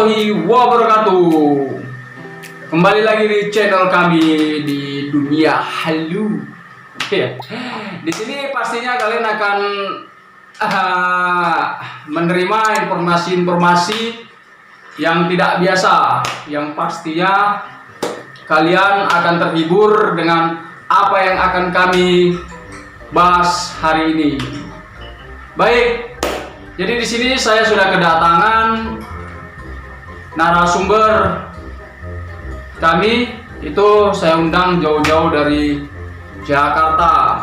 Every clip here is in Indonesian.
warahmatullahi wabarakatuh. Kembali lagi di channel kami di Dunia Halu. Di sini pastinya kalian akan menerima informasi-informasi yang tidak biasa, yang pastinya kalian akan terhibur dengan apa yang akan kami bahas hari ini. Baik, jadi di sini saya sudah kedatangan narasumber kami, itu saya undang jauh-jauh dari Jakarta.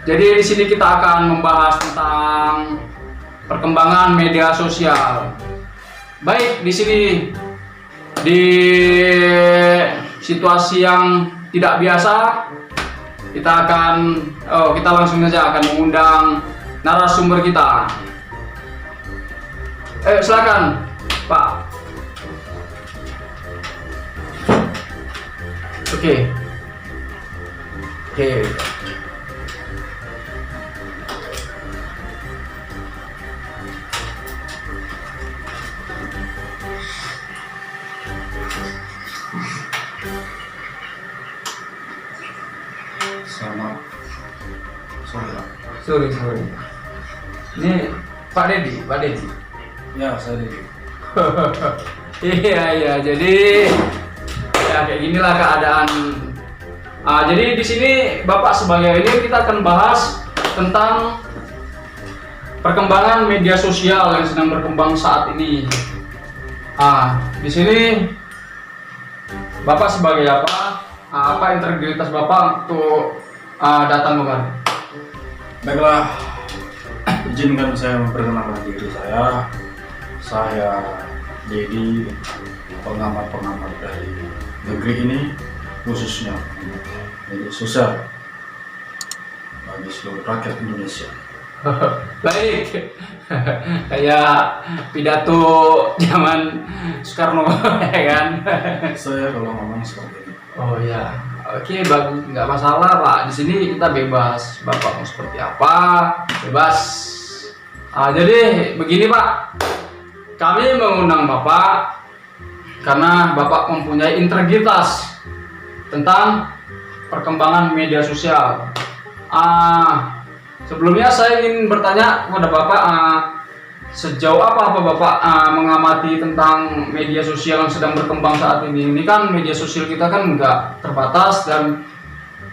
Jadi di sini kita akan membahas tentang perkembangan media sosial. Baik, di sini di situasi yang tidak biasa, kita langsung saja akan mengundang narasumber kita. Silakan, Pak. Oke. Selamat sore, Pak. Sorry. Ini Pak Dedi. Ya, saya Dedi. Iya, jadi ya kayak ginilah keadaan. Jadi di sini Bapak sebagai ini kita akan bahas tentang perkembangan media sosial yang sedang berkembang saat ini. Di sini Bapak sebagai apa? Apa integritas Bapak untuk datang kemari? Baiklah, izinkan saya memperkenalkan diri saya. Saya Dedi, pengamat dari negeri ini, khususnya media sosial bagi seluruh rakyat Indonesia. Baik, kayak pidato zaman Soekarno, ya kan? Saya kalau ngomong seperti ini. Oh ya, oke, bagus, nggak masalah Pak. Di sini kita bebas. Bapak mau seperti apa, bebas. Jadi begini Pak, kami mengundang Bapak karena Bapak mempunyai integritas tentang perkembangan media sosial. Sebelumnya saya ingin bertanya kepada Bapak, sejauh apa Bapak mengamati tentang media sosial yang sedang berkembang saat ini? Ini kan media sosial kita kan nggak terbatas dan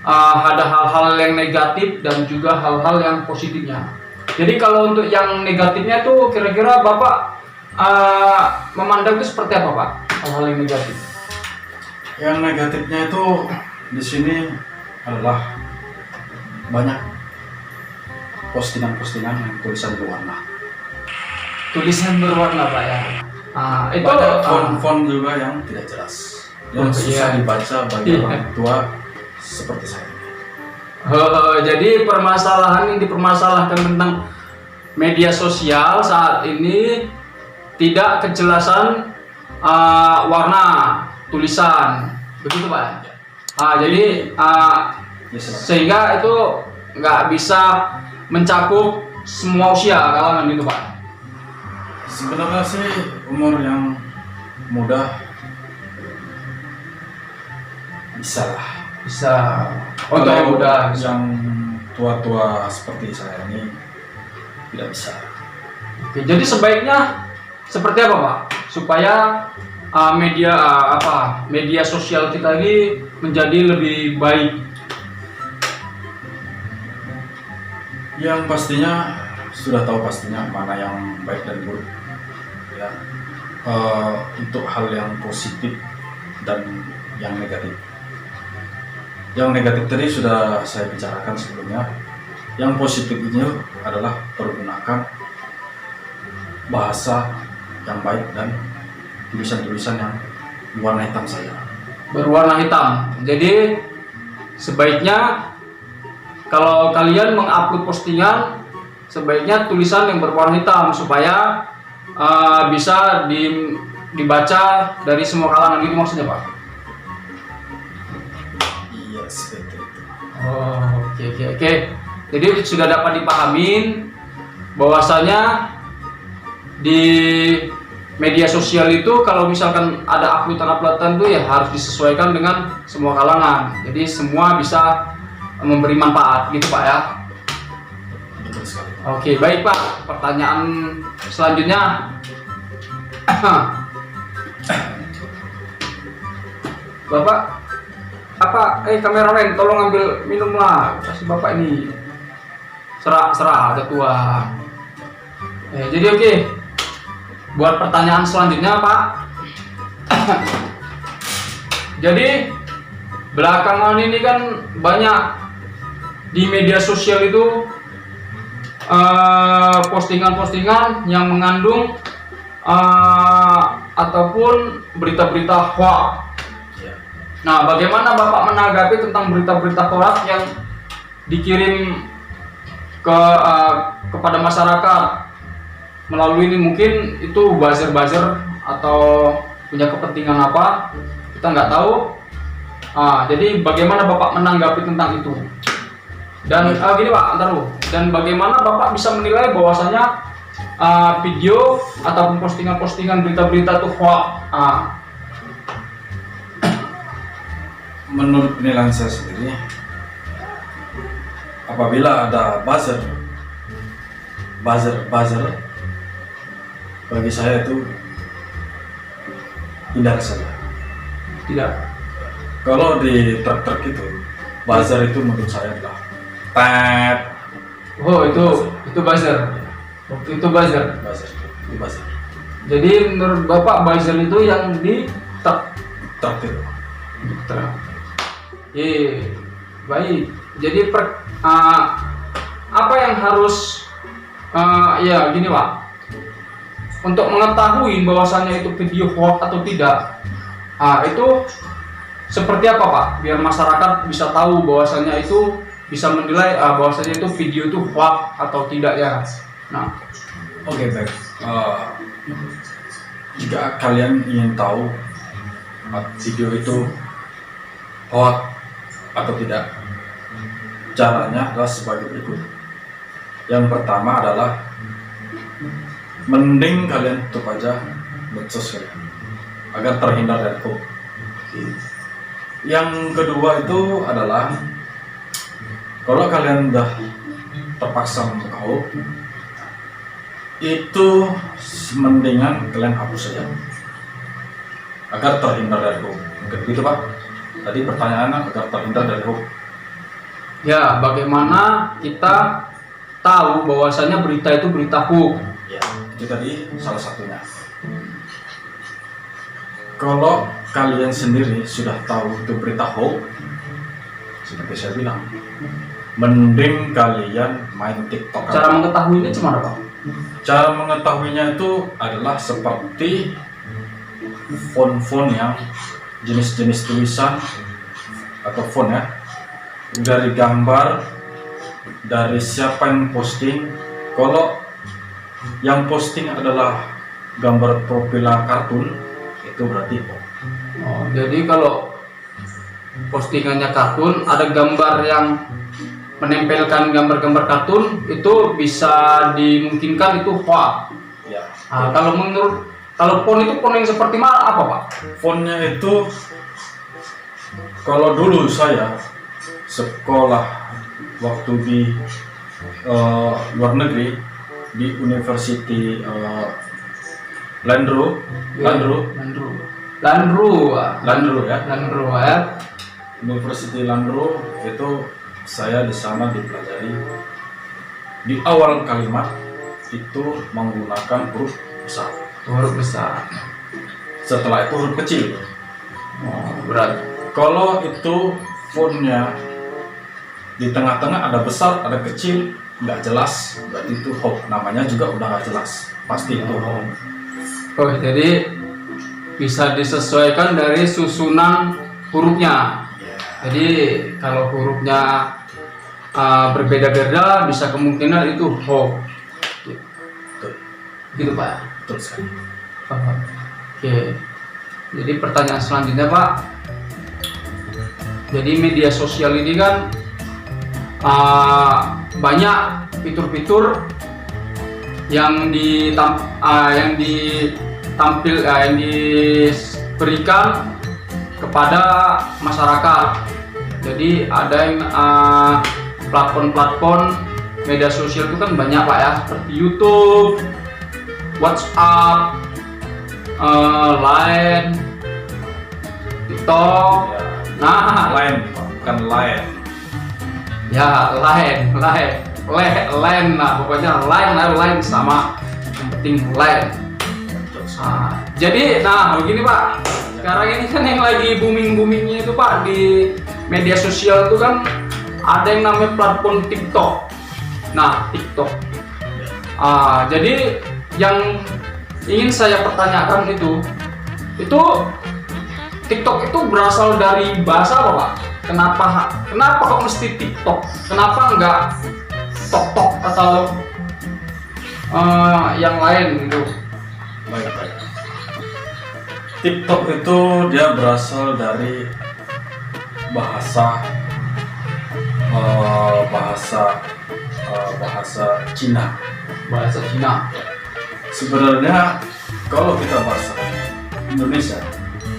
ada hal-hal yang negatif dan juga hal-hal yang positifnya. Jadi kalau untuk yang negatifnya tuh kira-kira Bapak memandang itu seperti apa Pak? Hal-hal yang negatif? Yang negatifnya itu di sini adalah banyak postingan-postingan yang tulisan berwarna. Tulisan berwarna Pak ya. Itu banyak font juga yang tidak jelas, yang susah dibaca bagi orang tua seperti saya. Jadi permasalahan yang dipermasalahkan tentang media sosial saat ini tidak kejelasan warna tulisan, begitu Pak. Jadi sehingga itu nggak bisa mencakup semua usia kalangan itu Pak. Sebenarnya sih umur yang muda bisa. Oh, yang muda. Yang tua-tua seperti saya ini tidak bisa. Oke, jadi sebaiknya seperti apa Pak? Supaya media sosial kita ini menjadi lebih baik. Yang pastinya sudah tahu pastinya mana yang baik dan buruk. Ya, untuk hal yang positif dan yang negatif. Yang negatif tadi sudah saya bicarakan sebelumnya. Yang positif ini adalah pergunakan bahasa yang baik dan tulisan-tulisan yang berwarna hitam saja. Berwarna hitam. Jadi sebaiknya kalau kalian mengupload postingan, sebaiknya tulisan yang berwarna hitam supaya bisa dibaca dari semua kalangan, gitu maksudnya Pak? Iya, seperti itu. Oh, oke. Jadi sudah dapat dipahamin bahwasanya di media sosial itu kalau misalkan ada uploadan tuh ya harus disesuaikan dengan semua kalangan. Jadi semua bisa memberi manfaat gitu Pak ya. Betul sekali. Oke, baik Pak. Pertanyaan selanjutnya. Bapak kameramen tolong ambil minum lah, kasih Bapak ini. Serah ada tua. Jadi oke. Buat pertanyaan selanjutnya Pak. Jadi belakangan ini kan banyak di media sosial itu postingan-postingan yang mengandung ataupun berita-berita hoax. Nah, bagaimana Bapak menanggapi tentang berita-berita hoax yang dikirim kepada masyarakat melalui ini? Mungkin itu buzzer atau punya kepentingan apa, kita nggak tahu. Jadi bagaimana Bapak menanggapi tentang itu? Dan gini Pak, dan bagaimana Bapak bisa menilai bahwasanya video ataupun postingan-postingan berita-berita itu hoax? Menurut penilaian saya sendiri, apabila ada buzzer, bagi saya itu hindar saja. Tidak. Kalau di truk itu, buzzer itu menurut saya adalah tet. Oh itu buzzer. Itu buzzer. Itu buzzer. Jadi menurut Bapak buzzer itu yang di Truk itu. Baik. Jadi apa yang harus gini Pak, untuk mengetahui bahwasannya itu video hoax atau tidak, itu seperti apa Pak, biar masyarakat bisa tahu bahwasannya itu bisa menilai bahwasannya itu video itu hoax atau tidak ya. Nah, oke, baik. Jika kalian ingin tahu video itu hoax atau tidak, caranya adalah sebagai berikut. Yang pertama adalah mending kalian tutup aja medsos kalian agar terhindar dari hoax. Yang kedua itu adalah kalau kalian udah terpaksa membuka hoax, itu mendingan kalian hapus saja agar terhindar dari hoax. Begitu Pak. Tadi pertanyaannya agar terhindar dari hoax. Ya, bagaimana kita tahu bahwasanya berita itu berita hoax? Ya, itu tadi salah satunya. Kalau kalian sendiri sudah tahu itu berita hoax, seperti saya bilang, mending kalian main TikTok. Cara mengetahuinya gimana Pak? Cara mengetahuinya itu adalah seperti font yang jenis-jenis tulisan atau font ya, dari gambar, dari siapa yang posting. Kalau yang posting adalah gambar profil kartun, itu berarti hoax. Jadi kalau postingannya kartun, ada gambar yang menempelkan gambar-gambar kartun, itu bisa dimungkinkan itu hoax. Ya. Kalau font itu font yang seperti mana, apa Pak? Fontnya itu, kalau dulu saya sekolah waktu di luar negeri di University Landru ya. University Landru itu saya di sana dipelajari di awal kalimat itu menggunakan huruf besar. Setelah itu huruf kecil. Berat. Kalau itu fontnya di tengah-tengah ada besar, ada kecil, nggak jelas, berarti itu hoax. Namanya juga udah nggak jelas, pasti itu hoax. Jadi bisa disesuaikan dari susunan hurufnya. Jadi kalau hurufnya berbeda-beda, bisa kemungkinan itu hoax. Gitu Pak. Betul sekali. Oke. Jadi pertanyaan selanjutnya Pak. Jadi media sosial ini kan banyak fitur-fitur yang yang yang diberikan kepada masyarakat. Jadi ada yang platform media sosial itu kan banyak Pak ya, seperti YouTube, WhatsApp, Line, TikTok. Ya, Nah, lain bukan lain. ya Line lah, pokoknya Line sama, yang penting Line. Jadi begini Pak, sekarang ini kan yang lagi boomingnya itu Pak di media sosial itu kan ada yang namanya platform TikTok. Nah, TikTok. Jadi yang ingin saya pertanyakan itu TikTok itu berasal dari bahasa apa Pak? Kenapa kok mesti TikTok? Kenapa enggak TokTok atau yang lain gitu? Baik. TikTok itu dia berasal dari bahasa Cina. Bahasa Cina. Sebenarnya kalau kita bahasa Indonesia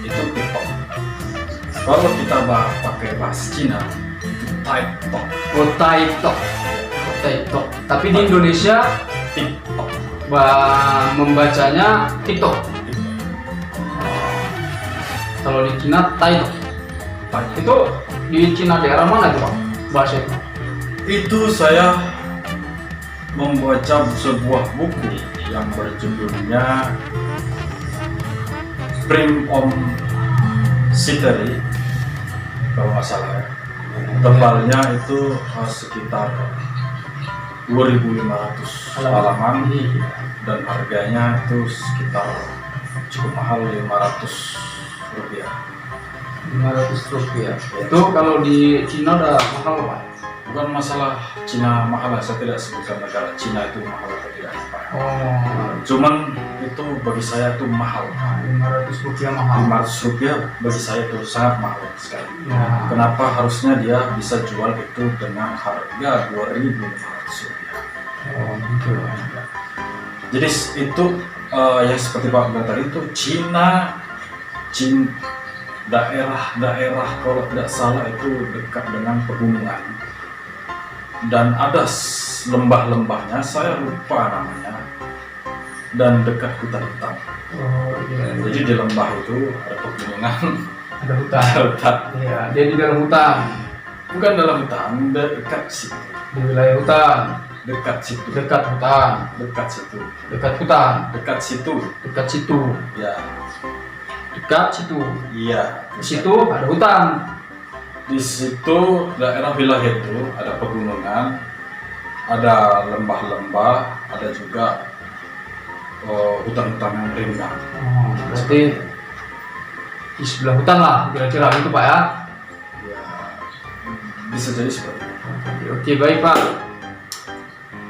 itu TikTok. Kalau kita pakai bahasa Cina itu TikTok. Oh, TikTok. TikTok. Tapi di Indonesia TikTok. Membacanya TikTok. Kalau di Cina TikTok. Itu di Cina daerah mana itu Pak? Bahasa itu? Itu saya membaca sebuah buku yang berjudulnya Prim Om Siteri, kalau nggak salah ya. Tebalnya itu sekitar 2.500 halaman dan harganya itu sekitar cukup mahal, 500 rupiah. 500 rupiah. Itu kalau di Cina udah mahal Pak? Bukan masalah Cina mahal, saya tidak sebutkan negara Cina itu mahal atau tidak Pak. Cuman itu bagi saya itu mahal. 500 rupiah mahal. 500 rupiah bagi saya itu sangat mahal sekali. Ya. Kenapa harusnya dia bisa jual itu dengan harga 2.500 rupiah? Gitu ya. Jadi itu yang seperti Pak bilang tadi itu Cina daerah kalau tidak salah itu dekat dengan pegunungan dan ada lembah-lembahnya, saya lupa namanya, dan dekat hutan-hutan. Jadi di lembah itu ada pegunungan, Ada hutan. ada hutan. Iya, dia di dalam hutan. Bukan dalam hutan, dekat situ, Di wilayah hutan. dekat situ, Dekat hutan. dekat situ, Dekat hutan. dekat situ. Dekat situ. Ya, Dekat situ. iya. Di situ ada hutan. Di situ daerah wilayah itu ada pegunungan, ada lembah-lembah, ada juga hutan-hutan yang rindang. Berarti di sebelah hutan lah kira-kira itu Pak ya. Ya, bisa jadi seperti itu. Oke, baik Pak.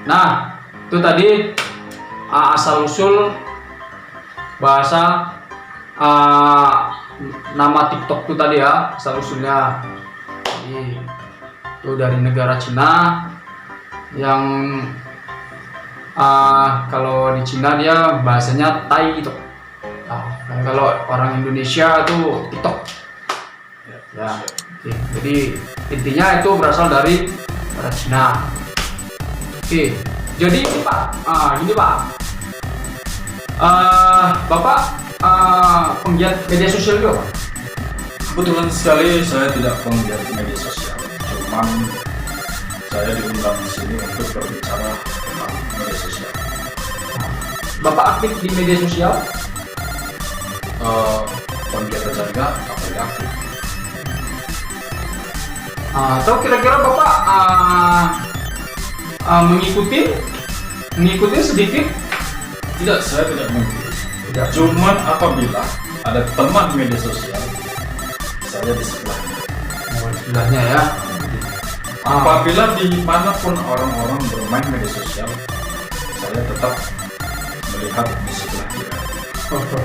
Nah, itu tadi asal usul bahasa nama TikTok itu tadi ya, asal usulnya. Jadi, itu dari negara Cina yang kalau di Cina dia bahasanya Tai gitu. Dan kalau orang Indonesia itu TikTok. Ya. Oke, jadi intinya itu berasal dari Cina. Oke, jadi ini Pak, gini Pak, Bapak penggiat media sosial juga Pak? Kebetulan sekali saya tidak penggiat media sosial, cuman saya diundang di sini untuk berbicara tentang media sosial. Bapak aktif di media sosial? Penggiat saja apalagi aktif. Atau kira-kira Bapak mengikuti sedikit? Tidak, saya tidak mengikuti. Tidak. Cuman apabila ada teman media sosial, saya di sebelahnya. Di sebelahnya ya. Apabila dimanapun orang-orang bermain media sosial, saya tetap melihat di sebelah dia.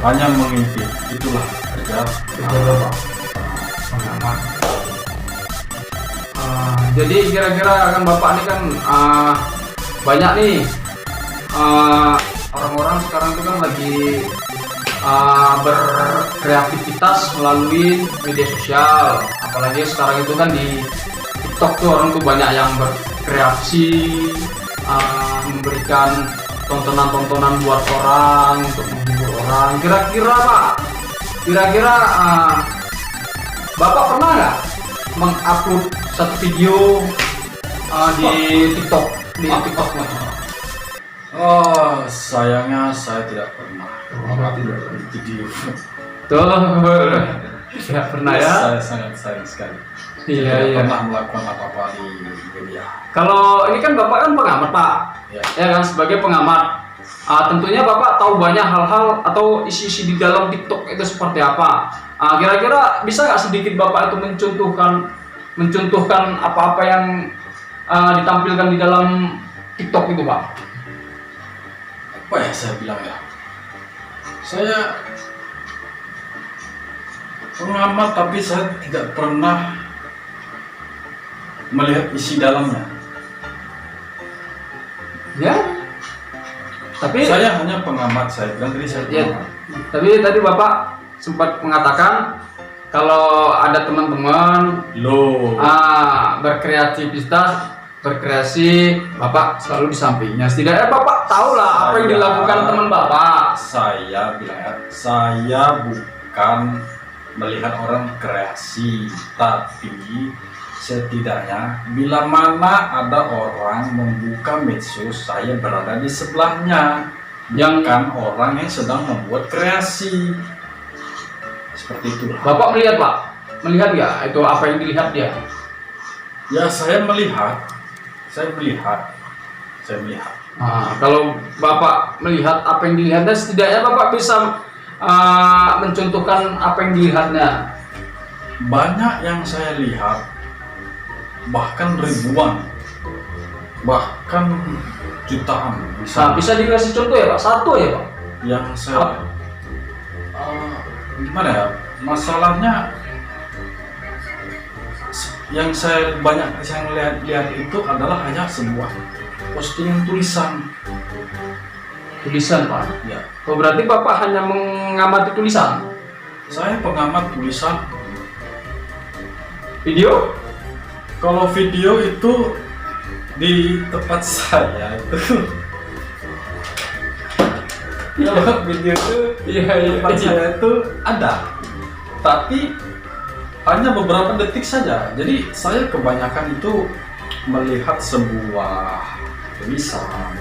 Hanya mengintip, itulah kerja Bapak pengamat. Jadi kira-kira kan Bapak ini kan banyak nih orang-orang sekarang itu kan lagi berkreativitas melalui media sosial, apalagi sekarang itu kan di TikTok tuh orang tuh banyak yang berkreasi, memberikan tontonan-tontonan buat orang untuk menghibur orang. Kira-kira Bapak pernah nggak mengupload satu video di TikTok, TikToknya? Oh, sayangnya saya tidak pernah mengupload video. Tuh, tidak pernah ya? Saya sangat sayang sekali. Iya. Tidak pernah melakukan apa-apa di media. Kalau ini kan Bapak kan pengamat, Pak. Ya kan, sebagai pengamat. Tentunya Bapak tahu banyak hal-hal atau isi-isi di dalam TikTok itu seperti apa. Kira-kira bisa nggak sedikit Bapak itu mencontohkan apa-apa yang ditampilkan di dalam TikTok itu, Pak? Apa ya saya bilang ya? Saya pengamat tapi saya tidak pernah melihat isi dalamnya. Ya. Tapi saya hanya pengamat, saya bilang tadi saya pengamat. Tapi tadi Bapak sempat mengatakan kalau ada teman-teman berkreasi, Bapak selalu di sampingnya. Setidaknya Bapak tahu lah apa yang dilakukan teman Bapak. Saya bilang ya, saya bukan melihat orang kreasi, tapi setidaknya bila mana ada orang membuka medsos, saya berada di sebelahnya, bukan orang yang sedang membuat kreasi. Seperti itu. Bapak melihat, Pak? Melihat nggak itu apa yang dilihat dia? Ya, saya melihat. Kalau Bapak melihat apa yang dilihatnya, setidaknya Bapak bisa mencontohkan apa yang dilihatnya. Banyak yang saya lihat, bahkan ribuan, bahkan jutaan. Bisa dikasih contoh ya, Pak? Satu ya, Pak? Yang saya gimana ya, masalahnya yang saya banyak lihat itu adalah hanya sebuah postingan tulisan, Pak? ya. Oh, berarti Bapak hanya mengamati tulisan? Saya pengamat tulisan. Video? Kalau video itu di tempat saya itu kalau video itu tempat saya itu ada, tapi hanya beberapa detik saja. Jadi saya kebanyakan itu melihat sebuah tulisan.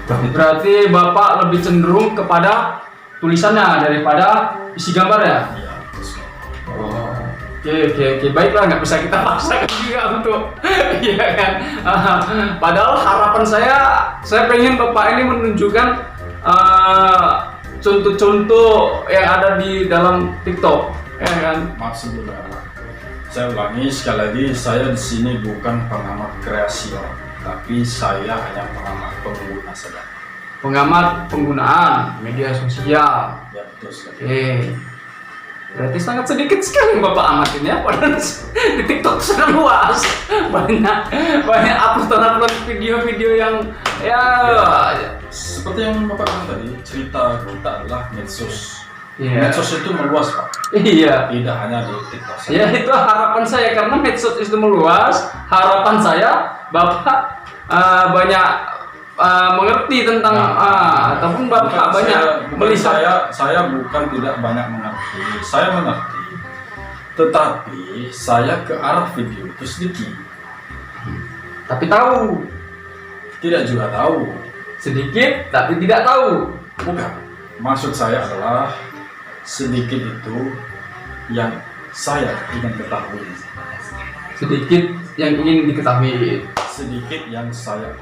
Berarti Bapak lebih cenderung kepada tulisannya daripada isi gambarnya? Iya. Oke, baiklah, nggak bisa kita paksakan juga untuk iya kan. Padahal harapan saya pengen Bapak ini menunjukkan contoh-contoh yang ada di dalam TikTok, ya kan? Maksudnya, saya ulangi sekali lagi, saya di sini bukan pengamat kreasi orang, tapi saya hanya pengamat pengguna saja. Pengamat penggunaan media sosial. Ya, betul sekali. Oke. Berarti sangat sedikit sekali Bapak amatin ya, padahal di TikTok sudah luas, banyak upload video-video yang seperti yang Bapak bilang tadi, cerita kita adalah medsos. Yeah. Medsos itu meluas, Pak. Iya. Tidak hanya di TikTok saja. Ya, itu harapan saya, karena medsos itu meluas. Harapan saya Bapak banyak mengerti tentang ataupun Bapak banyak melihat. Saya bukan tidak banyak mengerti, saya mengerti, tetapi saya ke arah video itu sedikit. Tapi tahu. Tidak juga tahu. Sedikit tapi tidak tahu. Bukan. Maksud saya adalah sedikit itu yang saya ingin ketahui. Sedikit yang ingin diketahui. Sedikit yang saya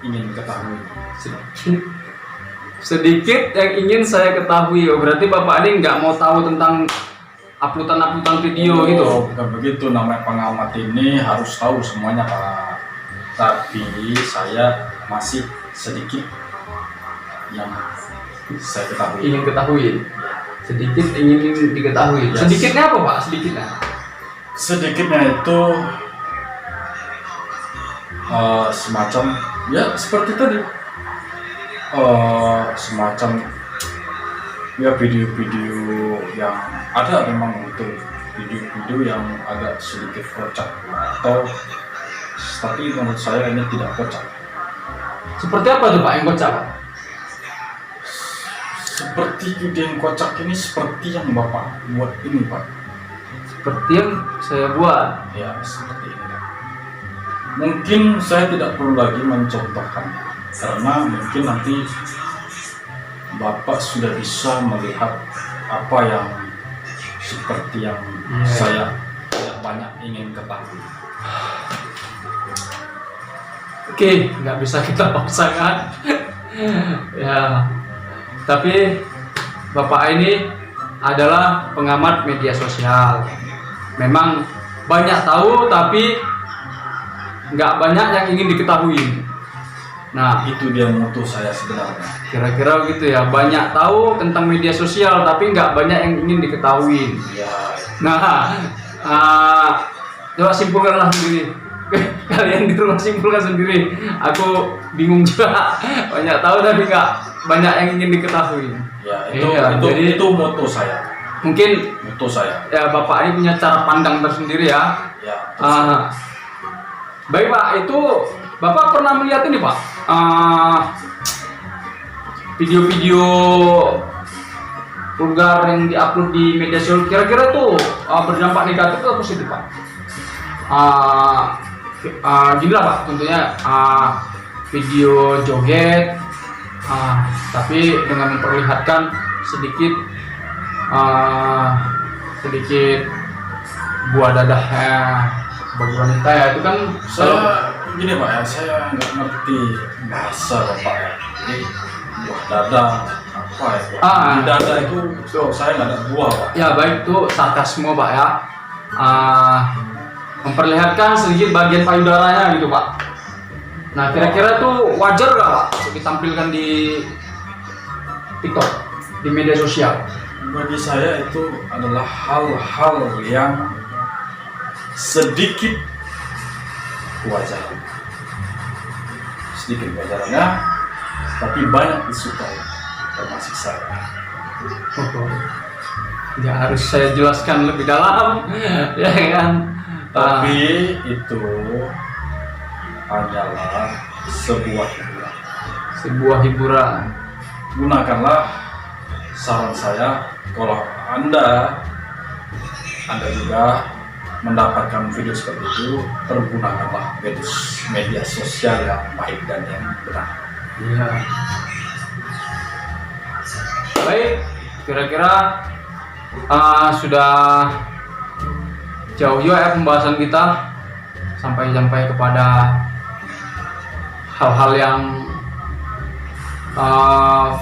ingin ketahui. Sedikit yang ingin saya ketahui. Oh, berarti Bapak ini nggak mau tahu tentang uploadan video gitu? Bukan begitu, namanya pengamat ini harus tahu semuanya, Pak. Tapi saya masih sedikit yang saya ketahui. Ingin ketahui. Sedikit ingin diketahui. Yes. Sedikitnya apa, Pak? Sedikitnya itu semacam ya seperti tadi, semacam ya video-video yang ada memang betul video-video yang agak sedikit kocak atau tapi menurut saya ini tidak kocak. Seperti apa tuh Pak yang kocak, Pak? Seperti video yang kocak ini seperti yang Bapak buat ini, Pak. Seperti yang saya buat. Ya, seperti ini, Pak. Mungkin saya tidak perlu lagi mencontohkan karena mungkin nanti Bapak sudah bisa melihat apa yang seperti yang saya tidak banyak ingin ketahui. Oke, nggak bisa kita paksakan. Ya, tapi Bapak ini adalah pengamat media sosial. Memang banyak tahu, tapi nggak banyak yang ingin diketahui. Nah, Itu dia moto saya sebenarnya. kira-kira gitu ya. Banyak tahu tentang media sosial, tapi nggak banyak yang ingin diketahui. Ya, Nah, coba simpulkanlah sendiri. Kalian di rumah simpulkan sendiri. Aku bingung juga. Banyak tahu tapi nggak banyak yang ingin diketahui. ya Iya, jadi- itu moto saya. Mungkin Moto saya. ya Bapak ini punya cara pandang tersendiri ya. Ya. Baik Pak, itu Bapak pernah melihat ini Pak, video-video vulgar yang diupload di media sosial, kira-kira tuh berdampak negatif atau positif Pak? Gini lah Pak, tentunya video joget, tapi dengan memperlihatkan sedikit buah dadahnya bagi wanita ya, itu kan Saya gini Pak ya, saya nggak ngerti bahasa Bapak ya. Jadi buah dada apa ya? Di dada itu saya nggak ada buah Pak. ya baik, itu sarkasme Pak ya. Memperlihatkan sedikit bagian payudaranya gitu Pak. Nah kira-kira tuh wajar nggak Pak untuk ditampilkan di TikTok, di media sosial? Bagi saya itu adalah hal-hal yang sedikit kewajaran. Sedikit kewajarannya, tapi banyak disukai, termasuk saya. Ya harus saya jelaskan lebih dalam, ya kan? Tapi itu hanyalah sebuah hiburan. Sebuah hiburan. Gunakanlah saran saya, kalau Anda juga mendapatkan video seperti itu, pergunakanlah media sosial yang baik dan yang benar. Iya. Baik, kira-kira sudah jauh juga ya pembahasan kita, sampai kepada hal-hal yang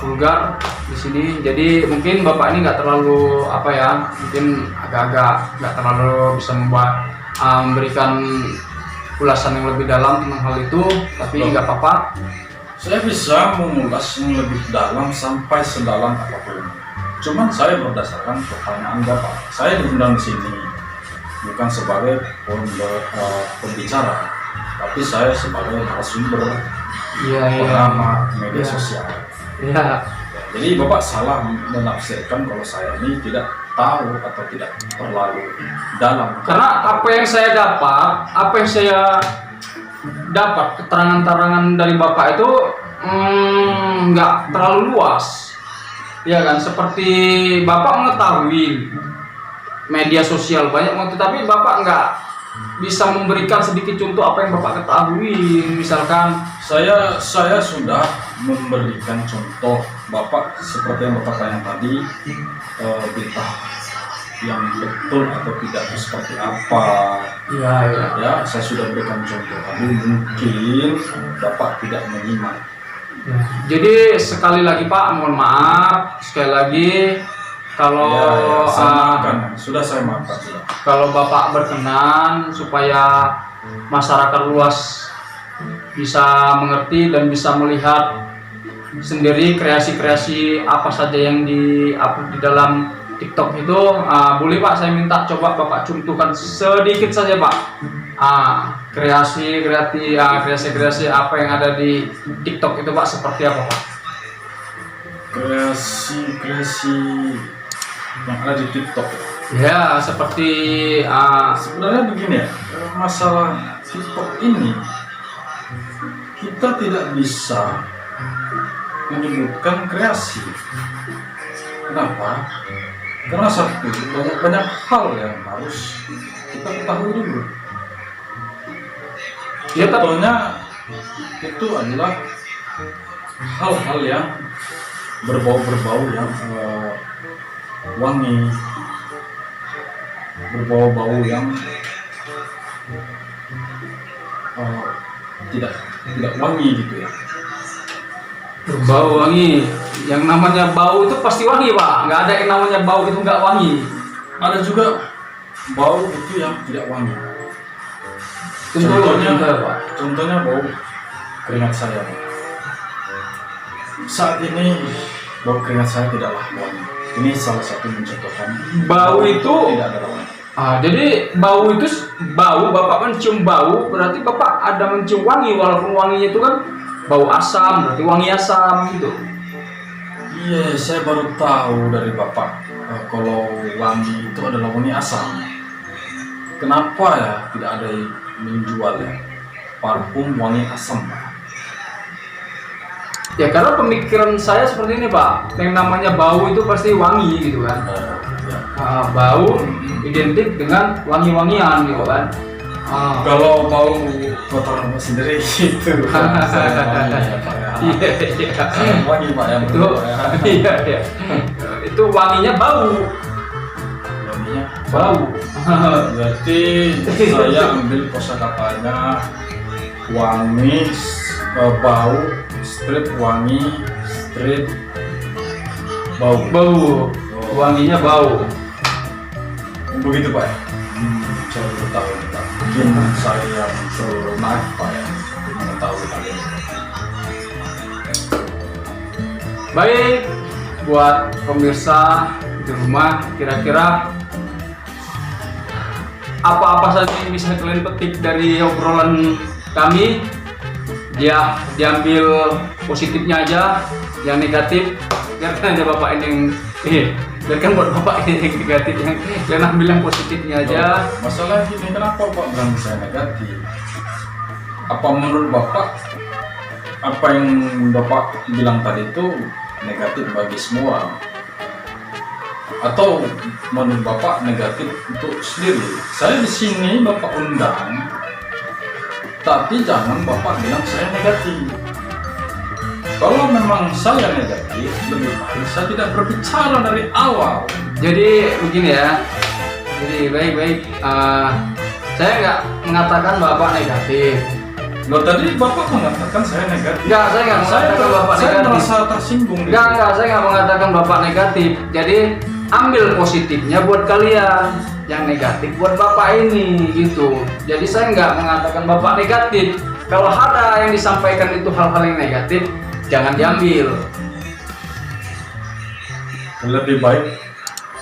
vulgar di sini. Jadi mungkin Bapak ini nggak terlalu mungkin agak-agak nggak terlalu bisa memberikan ulasan yang lebih dalam tentang hal itu, tapi nggak apa-apa. Saya bisa mengulas yang lebih dalam sampai sedalam apapun. Cuman saya berdasarkan pertanyaan Bapak. Saya diundang di sini bukan sebagai pembicara, tapi saya sebagai narasumber, pengamat media sosial. Iya. Jadi Bapak salah menafsirkan kalau saya ini tidak tahu atau tidak terlalu dalam. Karena apa yang saya dapat keterangan-keterangan dari Bapak itu nggak terlalu luas, ya kan? Seperti Bapak mengetahui media sosial banyak, tapi Bapak nggak bisa memberikan sedikit contoh apa yang Bapak ketahui. Misalkan Saya sudah memberikan contoh Bapak seperti yang Bapak tanya tadi, berita yang betul atau tidak itu seperti apa. Ya, saya sudah berikan contoh, tapi mungkin Bapak tidak menyimak. Ya. Jadi sekali lagi Pak, mohon maaf sekali lagi kalau Saya maafkan sudah. kalau Bapak berkenan supaya masyarakat luas bisa mengerti dan bisa melihat sendiri kreasi-kreasi apa saja yang di-upload di dalam TikTok itu, boleh Pak, saya minta coba Bapak contohkan sedikit saja Pak, kreasi apa yang ada di TikTok itu Pak, seperti apa Pak? kreasi yang ada di TikTok. Ya, seperti Sebenarnya begini ya, masalah TikTok ini kita tidak bisa menyebutkan kreasi. Kenapa? Karena satu, banyak hal yang harus kita ketahui dulu. Ya, Contohnya itu adalah hal-hal yang berbau yang wangi, berbau yang tidak wangi gitu ya. berbau wangi. Yang namanya bau itu pasti wangi, Pak. Nggak ada yang namanya bau itu nggak wangi. Ada juga bau itu yang tidak wangi. Contohnya, Pak. Contohnya bau keringat saya. Saat ini bau keringat saya tidaklah wangi. Ini salah satu mencontohkan Bau itu tidak ada wangi. jadi bau itu bau, Bapak mencium bau, berarti Bapak ada mencium wangi, walaupun wanginya itu kan bau asam, berarti wangi asam gitu. Iya, saya baru tahu dari Bapak kalau wangi itu adalah wangi asam. Kenapa ya tidak ada yang menjual ya parfum wangi asam? Ya karena pemikiran saya seperti ini, Pak. Yang namanya bau itu pasti wangi gitu kan. Ya. Bau identik dengan wangi-wangian gitu kan. Kalau bau kotoran sendiri itu saya wangi ya Pak ya. Iya, iya. Saya wangi Pak ya. Itu, iya, iya. Itu wanginya bau. Wanginya Bau. berarti saya ambil kosakatanya wangi, bau, strip wangi, strip bau. Bau. Wanginya bau. Begitu Pak ya. Saya baru tahu Pak. Mungkin saya yang terlalu naif Pak ya mengetahui hal ini. Baik, buat pemirsa di rumah, kira-kira apa-apa saja yang bisa kalian petik dari obrolan kami? Ya, diambil positifnya aja, yang negatif biarkan aja Bapak ini yang biarkan buat Bapak ini yang negatif, yang kalian ambil yang positifnya aja. Masalah gini, kenapa Pak bilang saya negatif? Apa menurut Bapak apa yang Bapak bilang tadi itu negatif bagi semua? Atau menurut Bapak negatif untuk sendiri? Saya di sini Bapak undang, tapi jangan Bapak bilang saya negatif. Kalau memang saya negatif, lebih baik saya tidak berbicara dari awal. Jadi begini ya, jadi baik-baik, saya nggak mengatakan Bapak negatif. Loh, tadi Bapak mengatakan saya negatif. Enggak, saya nggak mengatakan Bapak Saya negatif. merasa tersinggung. Enggak, saya nggak mengatakan Bapak negatif. Jadi ambil positifnya buat kalian, yang negatif buat Bapak ini gitu. Jadi saya nggak mengatakan Bapak negatif. Kalau ada yang disampaikan itu hal-hal yang negatif, jangan diambil. Lebih baik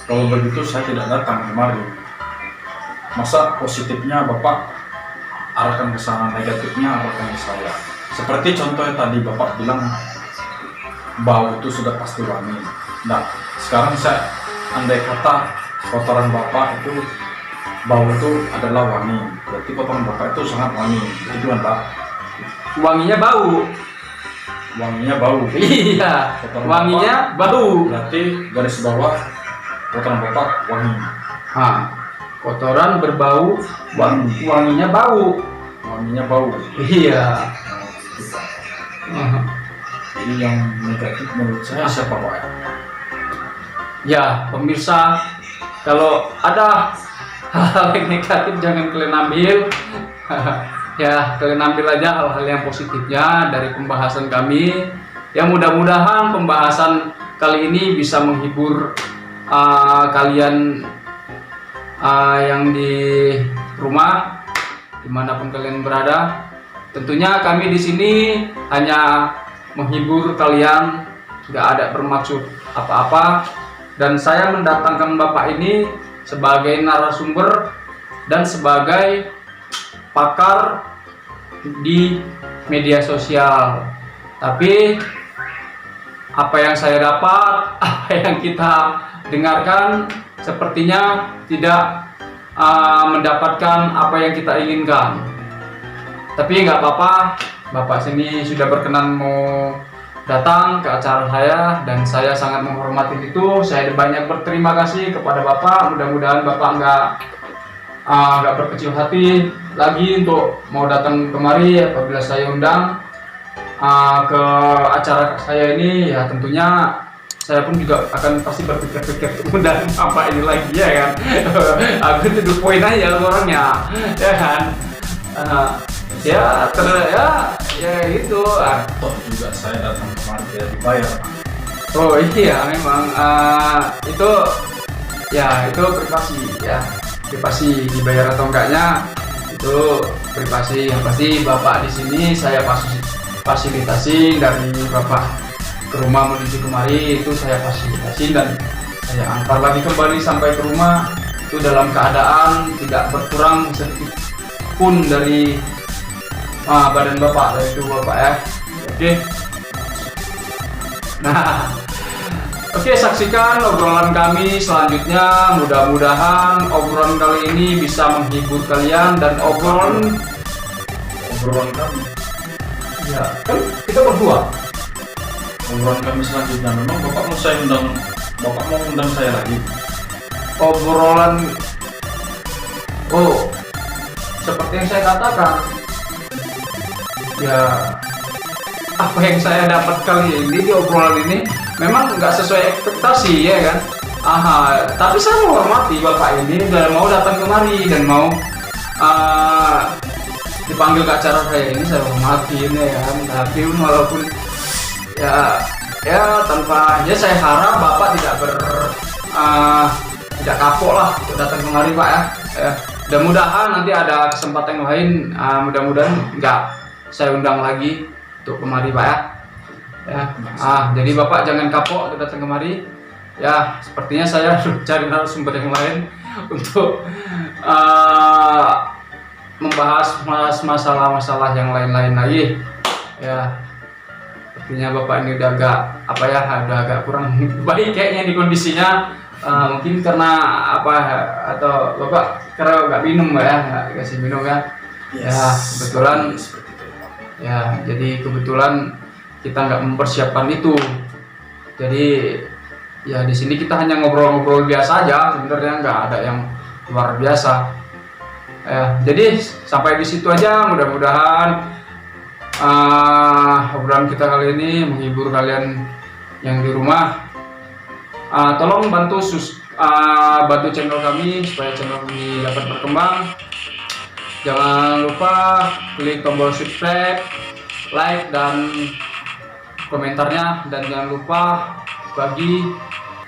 kalau begitu saya tidak datang kemari. Masa positifnya Bapak arahkan ke sana, negatifnya arahkan ke saya. Seperti contohnya tadi Bapak bilang bau itu sudah pasti wangi. Nah, sekarang saya andai kata kotoran Bapak itu bau itu adalah wangi, berarti kotoran Bapak itu sangat wangi, itu kan Pak? Wanginya bau. Wanginya bau. Iya, Kotoran wanginya bau. Berarti garis bawah kotoran Bapak wangi. Kotoran berbau, wanginya bau. Wanginya bau. Iya. Jadi yang negatif menurut saya siapa Pak? Ya, pemirsa, kalau ada hal-hal yang negatif jangan kalian ambil. Ya, kalian ambil aja hal-hal yang positifnya dari pembahasan kami. Ya, mudah-mudahan pembahasan kali ini bisa menghibur kalian yang di rumah, dimanapun kalian berada. Tentunya kami di sini hanya menghibur kalian, nggak ada bermaksud apa-apa. Dan saya mendatangkan Bapak ini sebagai narasumber dan sebagai pakar di media sosial. Tapi apa yang saya dapat, apa yang kita dengarkan sepertinya tidak mendapatkan apa yang kita inginkan. Tapi nggak apa-apa, Bapak sini sudah berkenan mau datang ke acara saya dan saya sangat menghormati itu. Saya banyak berterima kasih kepada Bapak. Mudah-mudahan Bapak nggak berkecil hati lagi untuk mau datang kemari apabila saya undang ke acara saya ini. Ya tentunya saya pun juga akan pasti berpikir-pikir undang Bapak ini lagi, ya kan. Aku itu poin aja orangnya, ya kan. Ya gitu. Toh juga saya datang kemarin tidak dibayar. Oh iya, memang itu privasi ya, privasi dibayar atau enggaknya itu privasi. Yang pasti Bapak di sini saya fasilitasi dari Bapak ke rumah menuju kemari, itu saya fasilitasi dan saya antar lagi kembali sampai ke rumah itu dalam keadaan tidak berkurang sedikit pun dari badan Bapak, dari itu Bapak ya. Oke. Nah, oke, saksikan obrolan kami selanjutnya. Mudah-mudahan obrolan kali ini bisa menghibur kalian dan obrolan kami. Ya, kan kita berdua. Obrolan kami selanjutnya, memang Bapak mau undang saya lagi. Obrolan, seperti yang saya katakan, ya apa yang saya dapat kali ini di obrolan ini memang nggak sesuai ekspektasi, ya kan. Tapi saya menghormati Bapak ini dan mau datang kemari dan mau dipanggil ke acara saya ini, saya hormati, ya kan. Tapi walaupun ya tanpa, ya saya harap Bapak tidak kapok lah untuk datang kemari, Pak ya. Mudah-mudahan nanti ada kesempatan yang lain, mudah-mudahan nggak saya undang lagi untuk kemari, Pak ya. Jadi Bapak jangan kapok untuk datang kemari. Ya, sepertinya saya cari narasumber yang lain untuk membahas masalah-masalah yang lain-lain lagi. Ya, sepertinya Bapak ini udah agak kurang baik kayaknya di kondisinya. Mungkin karena atau Bapak karena nggak minum, Mbak ya, nggak kasih minum ya. Yes, ya kebetulan seperti itu, Pak. Ya, jadi kebetulan kita nggak mempersiapkan itu. Jadi ya di sini kita hanya ngobrol-ngobrol biasa aja, sebenarnya nggak ada yang luar biasa. Ya, jadi sampai di situ aja. Mudah-mudahan obrolan kita kali ini menghibur kalian yang di rumah. Tolong bantu channel kami supaya channel kami dapat berkembang. Jangan lupa klik tombol subscribe, like dan komentarnya, dan jangan lupa bagi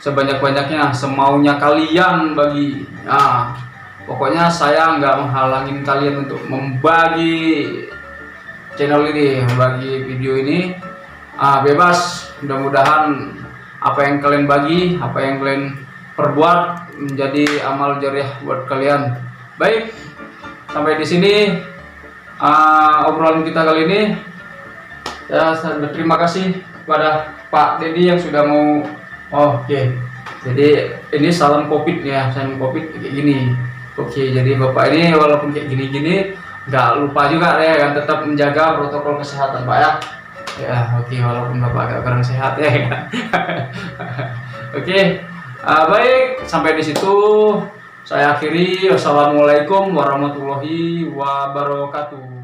sebanyak-banyaknya, semaunya kalian bagi. Pokoknya saya nggak menghalangin kalian untuk membagi channel ini, membagi video ini. Bebas. Mudah-mudahan apa yang kalian bagi, apa yang kalian perbuat menjadi amal jariah buat kalian. Baik, sampai di sini obrolan kita kali ini. Ya, saya berterima kasih kepada Pak Dedi yang sudah mau. Oke. Jadi ini salam COVID ya, salam COVID kayak gini. Oke, jadi Bapak ini walaupun kayak gini-gini nggak lupa juga ya kan, tetap menjaga protokol kesehatan, Pak ya. Ya, oke, walaupun Bapak agak kurang sehat ya kan. Oke. Baik, sampai di situ saya akhiri. Wassalamualaikum warahmatullahi wabarakatuh.